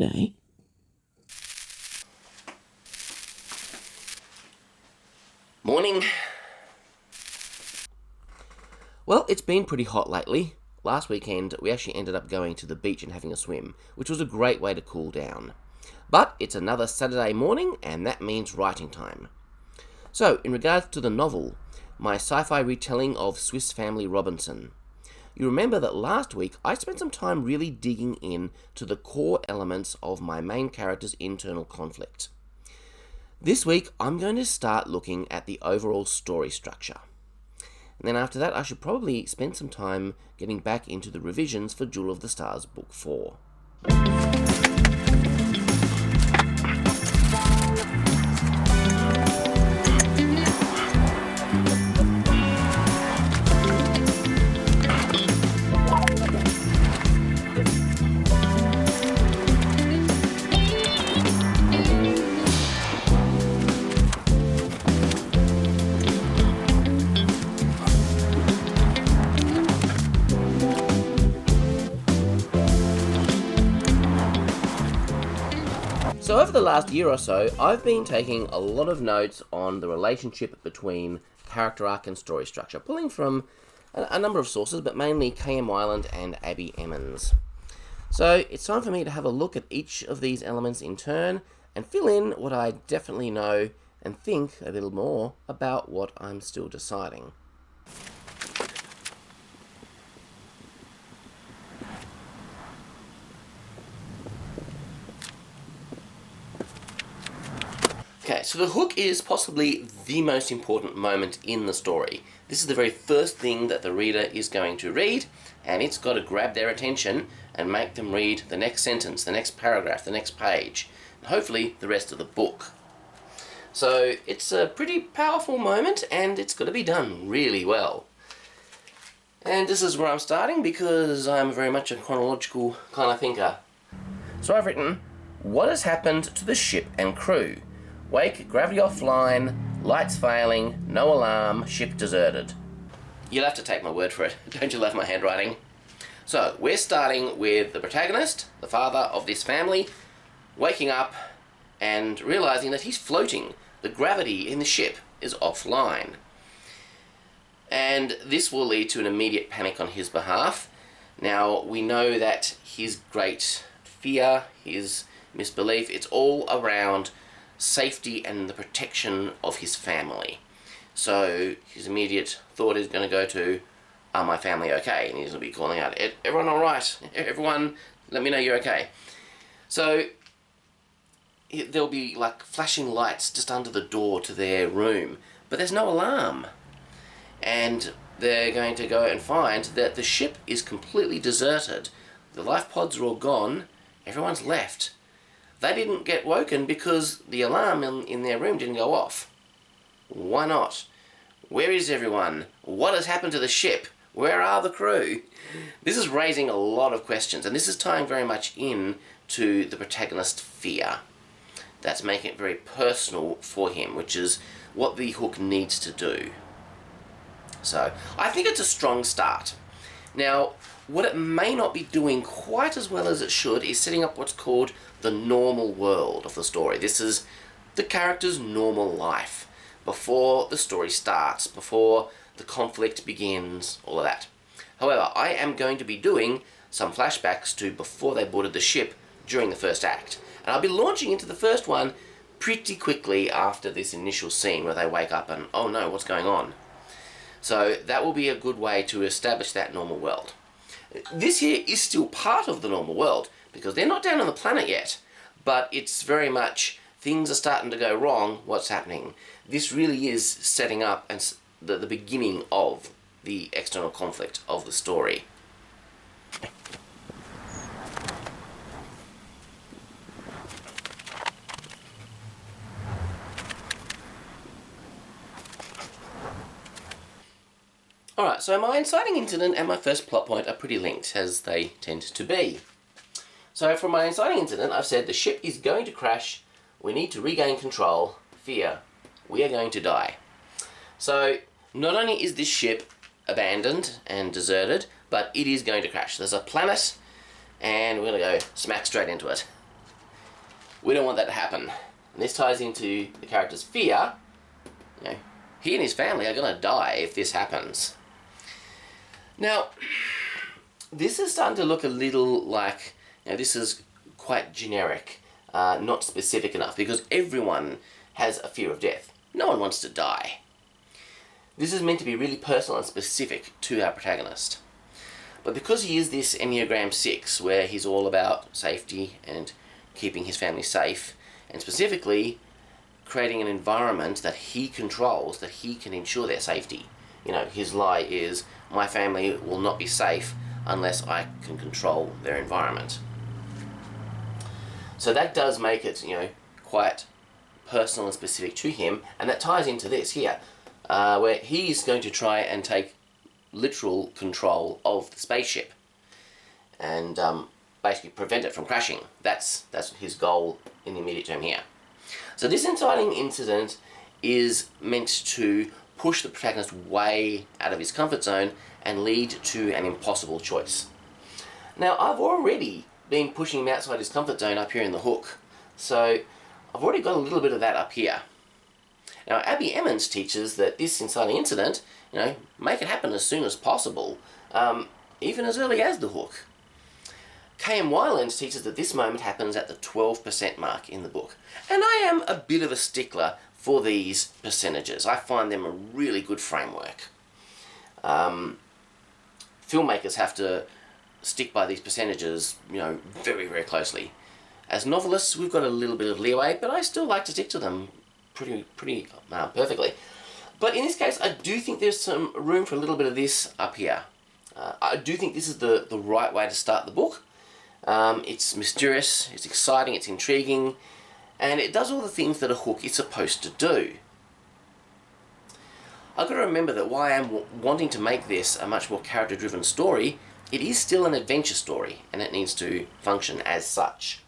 today? Morning. Well, it's been pretty hot lately. Last weekend, we actually ended up going to the beach and having a swim, which was a great way to cool down. But it's another Saturday morning, and that means writing time. So, in regards to the novel, my sci-fi retelling of Swiss Family Robinson. You remember that last week I spent some time really digging in to the core elements of my main character's internal conflict. This week I'm going to start looking at the overall story structure. And then after that I should probably spend some time getting back into the revisions for Jewel of the Stars Book 4. So over the last year or so, I've been taking a lot of notes on the relationship between character arc and story structure, pulling from a number of sources, but mainly K.M. Weiland and Abbie Emmons. So it's time for me to have a look at each of these elements in turn and fill in what I definitely know and think a little more about what I'm still deciding. Okay, so the hook is possibly the most important moment in the story. This is the very first thing that the reader is going to read, and it's got to grab their attention and make them read the next sentence, the next paragraph, the next page, and hopefully the rest of the book. So it's a pretty powerful moment, and it's got to be done really well. And this is where I'm starting because I'm very much a chronological kind of thinker. So I've written, what has happened to the ship and crew? Wake, gravity offline, lights failing, no alarm, ship deserted. You'll have to take my word for it. Don't you love my handwriting? So, we're starting with the protagonist, the father of this family, waking up and realizing that he's floating. The gravity in the ship is offline. And this will lead to an immediate panic on his behalf. Now, we know that his great fear, his misbelief, it's all around safety and the protection of his family. So his immediate thought is going to go to, are my family okay? And he's going to be calling out, everyone alright? Everyone, let me know you're okay. So there'll be like flashing lights just under the door to their room, but there's no alarm. And they're going to go and find that the ship is completely deserted. The life pods are all gone, everyone's left. They didn't get woken because the alarm in their room didn't go off. Why not? Where is everyone? What has happened to the ship? Where are the crew? This is raising a lot of questions, and this is tying very much in to the protagonist's fear. That's making it very personal for him, which is what the hook needs to do. So, I think it's a strong start. Now, what it may not be doing quite as well as it should is setting up what's called the normal world of the story. This is the character's normal life, before the story starts, before the conflict begins, all of that. However, I am going to be doing some flashbacks to before they boarded the ship during the first act. And I'll be launching into the first one pretty quickly after this initial scene where they wake up and, oh no, what's going on? So that will be a good way to establish that normal world. This here is still part of the normal world, because they're not down on the planet yet, but it's very much, things are starting to go wrong, what's happening? This really is setting up and the beginning of the external conflict of the story. Alright, so my inciting incident and my first plot point are pretty linked, as they tend to be. So for my inciting incident, I've said the ship is going to crash, we need to regain control, fear, we are going to die. So not only is this ship abandoned and deserted, but it is going to crash. There's a planet, and we're going to go smack straight into it. We don't want that to happen. And this ties into the character's fear. You know, he and his family are going to die if this happens. Now, this is starting to look a little like, you know, this is quite generic, not specific enough, because everyone has a fear of death. No one wants to die. This is meant to be really personal and specific to our protagonist. But because he is this Enneagram 6, where he's all about safety and keeping his family safe, and specifically creating an environment that he controls, that he can ensure their safety. You know, his lie is, my family will not be safe unless I can control their environment. So that does make it, you know, quite personal and specific to him, and that ties into this here, where he's going to try and take literal control of the spaceship and basically prevent it from crashing. That's his goal in the immediate term here. So this inciting incident is meant to push the protagonist way out of his comfort zone and lead to an impossible choice. Now, I've already been pushing him outside his comfort zone up here in the hook, so I've already got a little bit of that up here. Now, Abbie Emmons teaches that this inciting incident, you know, make it happen as soon as possible, even as early as the hook. K.M. Weiland teaches that this moment happens at the 12% mark in the book. And I am a bit of a stickler for these percentages. I find them a really good framework. Filmmakers have to stick by these percentages, you know, very, very closely. As novelists, we've got a little bit of leeway, but I still like to stick to them pretty perfectly. But in this case, I do think there's some room for a little bit of this up here. I do think this is the right way to start the book. It's mysterious, it's exciting, it's intriguing, and it does all the things that a hook is supposed to do. I've got to remember that while I'm wanting to make this a much more character-driven story, it is still an adventure story, and it needs to function as such.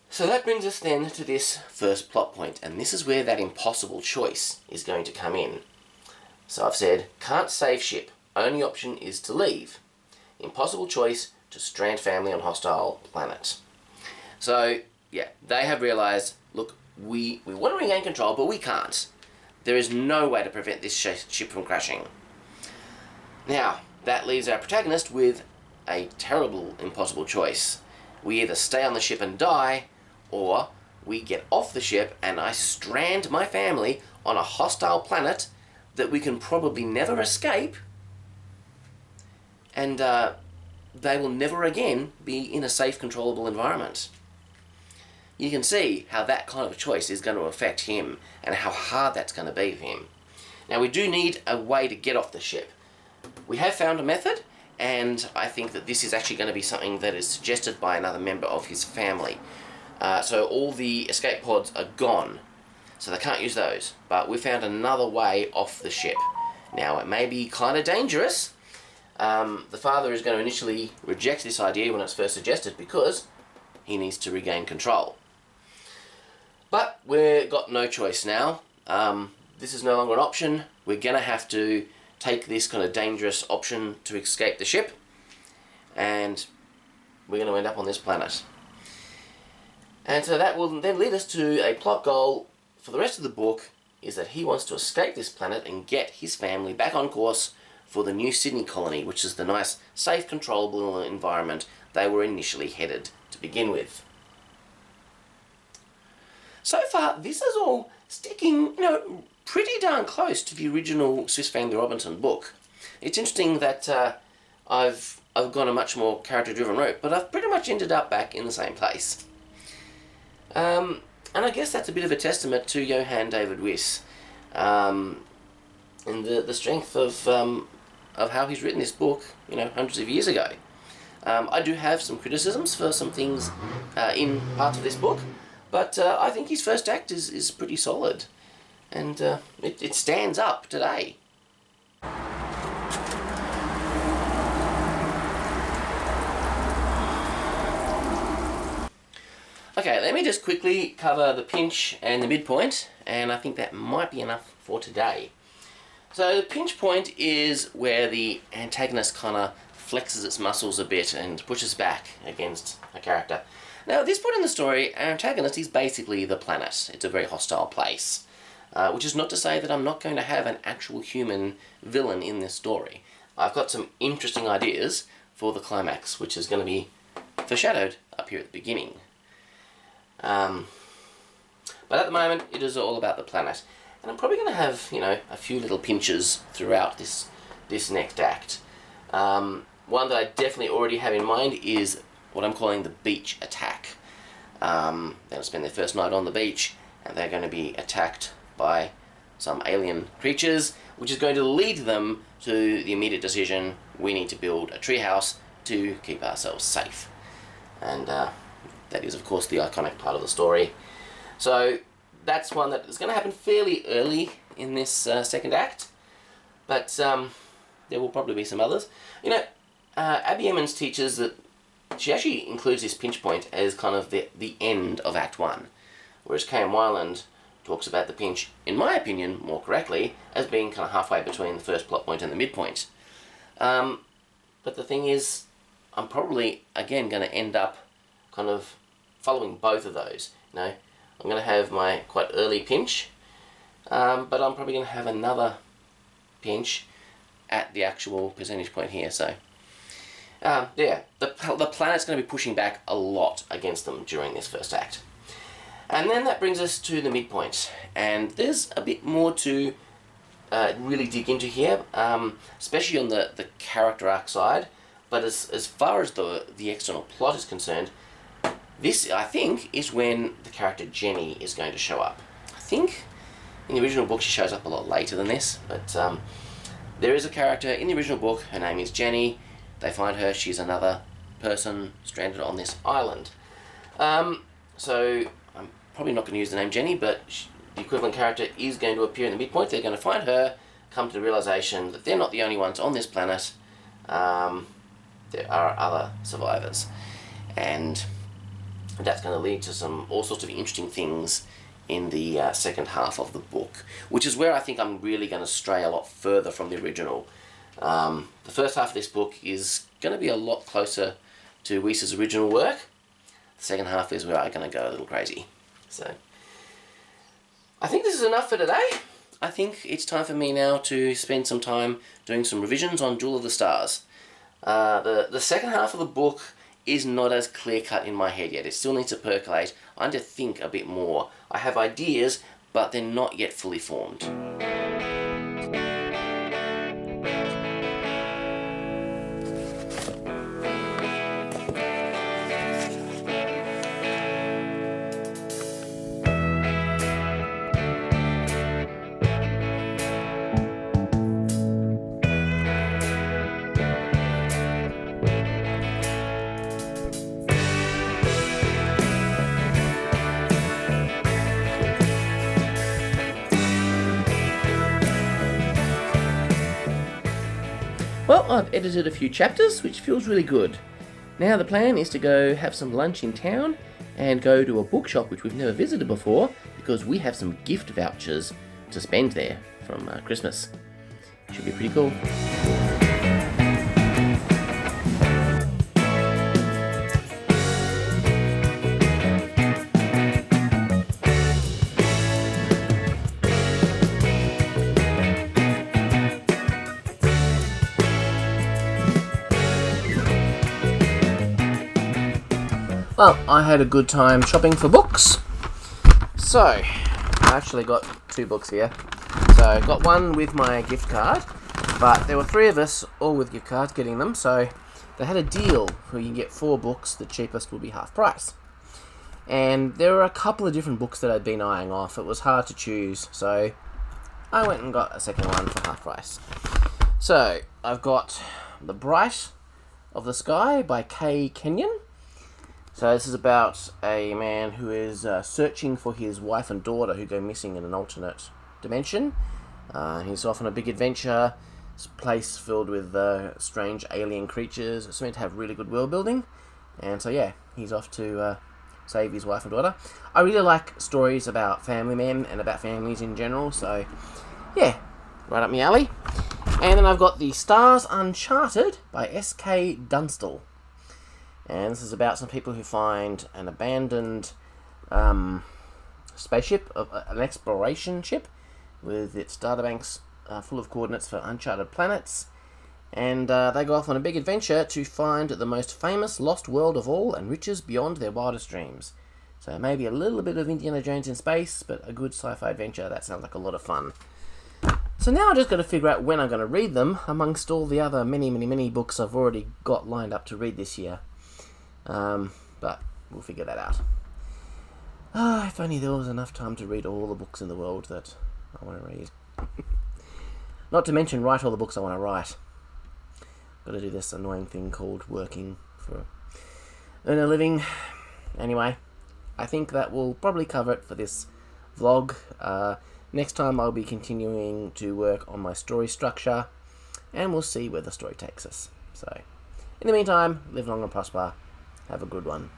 So that brings us then to this first plot point, and this is where that impossible choice is going to come in. So I've said, can't save ship, only option is to leave. Impossible choice, to strand family on hostile planet. So, yeah, they have realised, look, we want to regain control, but we can't. There is no way to prevent this ship from crashing. Now, that leaves our protagonist with a terrible, impossible choice. We either stay on the ship and die, or we get off the ship and I strand my family on a hostile planet that we can probably never escape, and they will never again be in a safe, controllable environment. You can see how that kind of a choice is going to affect him and how hard that's going to be for him. Now, we do need a way to get off the ship. We have found a method, and I think that this is actually going to be something that is suggested by another member of his family. So all the escape pods are gone, so they can't use those. But we found another way off the ship. Now, it may be kind of dangerous. The father is going to initially reject this idea when it's first suggested because he needs to regain control. But we've got no choice now. This is no longer an option. We're going to have to take this kind of dangerous option to escape the ship, and we're going to end up on this planet. And so that will then lead us to a plot goal for the rest of the book, is that he wants to escape this planet and get his family back on course for the New Sydney colony, which is the nice, safe, controllable environment they were initially headed to begin with. So far, this is all sticking, pretty darn close to the original Swiss Family Robinson book. It's interesting that I've gone a much more character-driven route, but I've pretty much ended up back in the same place. And I guess that's a bit of a testament to Johann David Wyss, and the strength of how he's written this book, hundreds of years ago. I do have some criticisms for some things in parts of this book, but I think his first act is pretty solid, and it stands up today. Okay, let me just quickly cover the pinch and the midpoint, and I think that might be enough for today. So the pinch point is where the antagonist kind of flexes its muscles a bit and pushes back against a character. Now, at this point in the story, our antagonist is basically the planet. It's a very hostile place. Which is not to say that I'm not going to have an actual human villain in this story. I've got some interesting ideas for the climax, which is going to be foreshadowed up here at the beginning. But at the moment, it is all about the planet. And I'm probably going to have, a few little pinches throughout this next act. One that I definitely already have in mind is what I'm calling the beach attack. They'll spend their first night on the beach, and they're going to be attacked by some alien creatures, which is going to lead them to the immediate decision: we need to build a treehouse to keep ourselves safe. And that is, of course, the iconic part of the story. So that's one that is going to happen fairly early in this second act, but there will probably be some others. Abbie Emmons teaches that she actually includes this pinch point as kind of the end of Act 1, whereas K.M. Weiland talks about the pinch, in my opinion, more correctly, as being kind of halfway between the first plot point and the midpoint. But the thing is, I'm probably, again, going to end up kind of following both of those. I'm going to have my quite early pinch, but I'm probably going to have another pinch at the actual percentage point here. So, the planet's going to be pushing back a lot against them during this first act. And then that brings us to the midpoint, and there's a bit more to really dig into here, especially on the character arc side. But as far as the external plot is concerned, this, I think, is when the character Jenny is going to show up. I think in the original book she shows up a lot later than this, but there is a character in the original book. Her name is Jenny. They find her. She's another person stranded on this island. So I'm probably not going to use the name Jenny, but the equivalent character is going to appear in the midpoint. They're going to find her, come to the realization that they're not the only ones on this planet. There are other survivors, and that's going to lead to all sorts of interesting things in the second half of the book, which is where I think I'm really going to stray a lot further from the original. The first half of this book is going to be a lot closer to Weiss's original work. The second half is where I'm going to go a little crazy. So, I think this is enough for today. I think it's time for me now to spend some time doing some revisions on Duel of the Stars. The second half of the book is not as clear-cut in my head yet. It still needs to percolate. I need to think a bit more. I have ideas, but they're not yet fully formed. Well, I've edited a few chapters, which feels really good. Now the plan is to go have some lunch in town and go to a bookshop which we've never visited before, because we have some gift vouchers to spend there from Christmas. Should be pretty cool. Well, I had a good time shopping for books. So, I actually got 2 books here. So, I got one with my gift card, but there were 3 of us, all with gift cards, getting them. So, they had a deal where you can get 4 books, the cheapest will be half price. And there were a couple of different books that I'd been eyeing off. It was hard to choose, so I went and got a second one for half price. So, I've got The Bright of the Sky by Kay Kenyon. So this is about a man who is searching for his wife and daughter who go missing in an alternate dimension. He's off on a big adventure. It's a place filled with strange alien creatures. It's meant to have really good world building. And so yeah, he's off to save his wife and daughter. I really like stories about family men and about families in general. So yeah, right up my alley. And then I've got The Stars Uncharted by S.K. Dunstall. And this is about some people who find an abandoned spaceship, an exploration ship, with its databanks full of coordinates for uncharted planets. And they go off on a big adventure to find the most famous lost world of all and riches beyond their wildest dreams. So maybe a little bit of Indiana Jones in space, but a good sci-fi adventure. That sounds like a lot of fun. So now I'm just going to figure out when I'm going to read them amongst all the other many books I've already got lined up to read this year. But we'll figure that out. If only there was enough time to read all the books in the world that I want to read. Not to mention write all the books I want to write. Got to do this annoying thing called working for earn a living. Anyway, I think that will probably cover it for this vlog. Next time I'll be continuing to work on my story structure, and we'll see where the story takes us. So, in the meantime, live long and prosper. Have a good one.